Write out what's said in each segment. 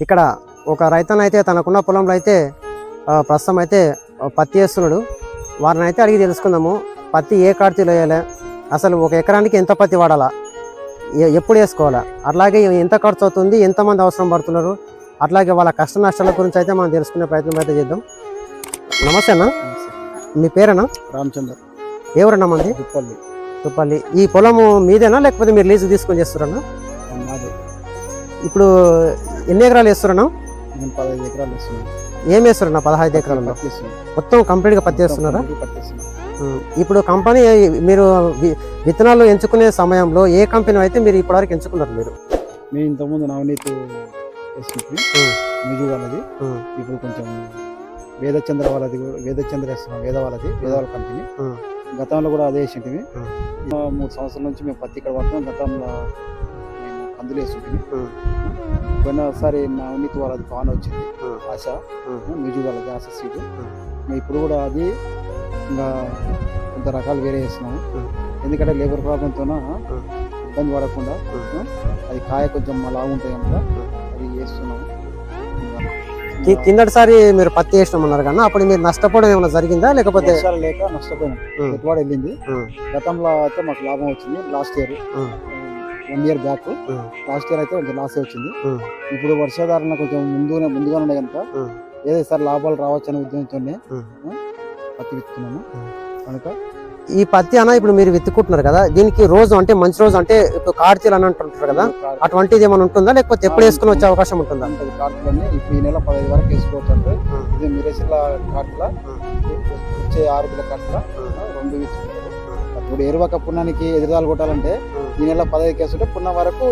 ఇక్కడ ఒక రైతన్న అయితే తనకున్న పొలంలో అయితే ప్రస్తుతం అయితే పత్తి వేస్తున్నాడు. వారిని అయితే అడిగి తెలుసుకుందాము, పత్తి ఏ కార్తీలో వేయాలి, అసలు ఒక ఎకరానికి ఎంత పత్తి వాడాలా, ఎప్పుడు వేసుకోవాలా, అట్లాగే ఎంత ఖర్చు అవుతుంది, ఎంతమంది అవసరం పడుతున్నారు, అట్లాగే వాళ్ళ కష్ట నష్టాల గురించి అయితే మనం తెలుసుకునే ప్రయత్నం అయితే చేద్దాం. నమస్తే అన్న, మీ పేరేనా? రామచంద్ర. ఎవరన్నా మంది? తుప్పల్లి. ఈ పొలము మీదేనా లేకపోతే మీరు లీజు తీసుకొని చేస్తారన్నా? ఇప్పుడు ఎన్ని ఎకరాలు వేస్తున్నాను? 15 ఎకరాలు వేస్తున్నాను. ఏం వేస్తారన్నా 15 ఎకరాలలో? మొత్తం కంప్లీట్గా పత్తి వేస్తున్నారా? ఇప్పుడు కంపెనీ మీరు విత్తనాలు ఎంచుకునే సమయంలో ఏ కంపెనీ అయితే మీరు ఇప్పటివరకు ఎంచుకున్నారు? మేము ఇంతకుముందు నవనీతి వేసుకుంటుంది మిజు వాళ్ళది, ఇప్పుడు కొంచెం వేదచంద్ర వాళ్ళది, వేదచంద్ర వేస్తున్నాం, వేదవాళ్ళ కంపెనీ. గతంలో కూడా అదే వేసింటివి. 3 సంవత్సరాల నుంచి మేము పత్తి ఇక్కడ పడుతున్నాం. గతంలో మేము కందులు వేసుకుంటుంది. పోయినసారి నవనీతి వాళ్ళది పాన్ వచ్చింది, ఆశ మిజు వాళ్ళది ఆశ సీటు. ఇప్పుడు కూడా అది ఇంకా కొంత రకాలు వేరే వేస్తున్నాము. ఎందుకంటే లేబర్ ప్రాబ్లంతో ఇబ్బంది పడకుండా అది కాయ కొంచెం లాగా ఉంటాయి కనుక అది వేస్తున్నాము. కిందటిసారి మీరు పత్తి వేసినామన్నారు కన్నా, అప్పుడు మీరు నష్టపోవడం ఏమైనా జరిగిందా లేకపోతే? లేక నష్టపోయినాం, పెట్టుబడి వెళ్ళింది. గతంలో అయితే మాకు లాభం వచ్చింది. Last year 1 year back last year అయితే కొంచెం లాసే వచ్చింది. ఇప్పుడు వర్షాధారణ కొంచెం ముందుగా ఉండే కనుక ఏదో సార్ లాభాలు రావచ్చు అనే ఉద్దేశంతోనే పత్తి విత్తుతున్నాము. కనుక ఈ పత్తి అన్న ఇప్పుడు మీరు విత్తుకుంటున్నారు కదా, దీనికి రోజు అంటే మంచి రోజు అంటే ఇప్పుడు కార్తీలు అని అంటుంటారు కదా, అటువంటిది ఏమైనా ఉంటుందా లేకపోతే ఎప్పుడు వేసుకుని వచ్చే అవకాశం ఉంటుందా? కార్తీలన్నీ ఇప్పుడు ఈ నెల 15 వరకు వేసుకోవచ్చు. అంటే ఇది మిరేసిల కార్తీల వచ్చే 6 కిలో కార్తీల 2 విత్తుకుంటారు. ఇప్పుడు ఎరువక పున్నానికి ఎదురుదాలు కొట్టాలంటే ఈ నెల 15 వేసుకుంటే పున్న వరకు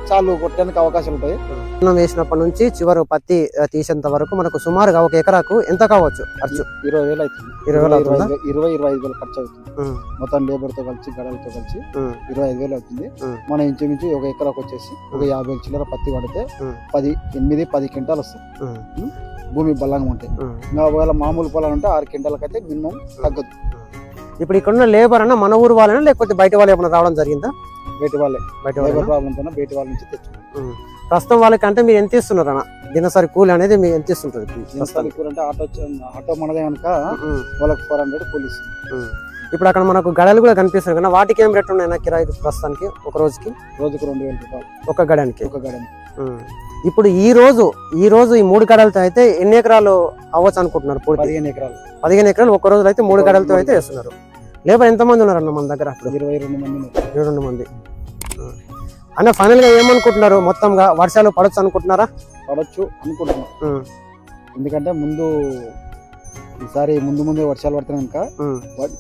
చాలు కొట్టడానికి అవకాశాలు ఉంటాయి. పున్నం వేసినప్పటి నుంచి చివరి పత్తి తీసేంత వరకు మనకు సుమారుగా ఒక ఎకరాకు ఎంత కావచ్చు ఖర్చు? 20,000 అవుతుంది. 20,000-25,000 ఖర్చు అవుతుంది. మొత్తం లేబర్ తో కలిసి గడలతో కలిసి 25,000 అవుతుంది. మన ఇంచుమించు ఒక ఎకరాకు వచ్చేసి ఒక 50 చిల్లర పత్తి పడితే 8-10 క్వింటాలు వస్తాయి. భూమి బలంగా ఉంటాయి. ఇంకా ఒకవేళ మామూలు పొలాలు ఉంటే 6 క్వింటాలకు అయితే మినిమం తగ్గదు. ఇప్పుడు ఇక్కడ లేబర్ అన్న మన ఊరు వాళ్ళైనా లేకపోతే బయట వాళ్ళు ఏమైనా రావడం జరిగిందా? బయట వాళ్ళే, లేబర్ ప్రాబ్లంతో బయట వాళ్ళ నుంచి తెచ్చుకున్నాం. ప్రస్తుతం వాళ్ళకి అంటే మీరు ఎంత ఇస్తున్నారు అన్న దినసరి కూలి అనేది మీరు ఎంత ఇస్తుంటారు? అంటే ఆటో మనదే కనుక వాళ్ళకి 400 కూలి ఇస్తుంది. ఇప్పుడు అక్కడ మనకు గడలు కూడా కనిపిస్తుంది కదా, వాటికి ఏం రేట్ ఉన్నాయి కిరాయి ప్రస్తుతానికి? ఒక రోజుకి 2,000 రూపాయలు ఒక గడానికి. ఇప్పుడు ఈ రోజు ఈ 3 గడలతో అయితే ఎన్ని ఎకరాలు అవ్వచ్చు అనుకుంటున్నారు? 15 ఎకరాలు ఒక రోజు అయితే 3 గడలతో అయితే వేస్తున్నారు. లేబర్ ఎంతమంది ఉన్నారన్న మన దగ్గర? 22 మంది. అన్న ఫైనల్ గా ఏమనుకుంటున్నారు? మొత్తంగా వర్షాలు పడొచ్చు అనుకుంటున్నారా? పడొచ్చు అనుకుంటున్నాం. ఎందుకంటే ఈసారి ముందు వర్షాలు పడుతున్నాయి కనుక,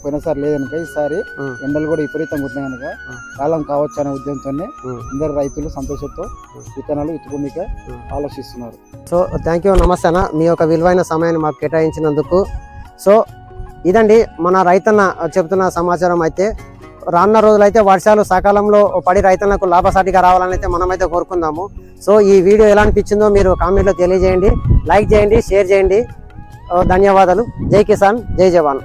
పోయినసారి లేదనుక ఈసారి ఎండలు కూడా విపరీతంగా ఉంటున్నాయి కనుక కాలం కావచ్చు అనే ఉద్దేశంతోనే అందరు రైతులు సంతోషంతో విత్తనాలు విత్తుకునికే ఆలోచిస్తున్నారు. సో థ్యాంక్ యూ, నమస్తే అన్న, మీ యొక్క విలువైన సమయాన్ని మాకు కేటాయించినందుకు. సో ఇదండి మన రైతన్న చెబుతున్న సమాచారం. అయితే రానున్న రోజులు అయితే వర్షాలు సకాలంలో పడి రైతులకు లాభసాటిగా రావాలని అయితే మనమైతే కోరుకుందాము. సో ఈ వీడియో ఎలా అనిపించిందో మీరు కామెంట్లో తెలియజేయండి, లైక్ చేయండి, షేర్ చేయండి. ధన్యవాదాలు. జై కిసాన్, జై జవాన్.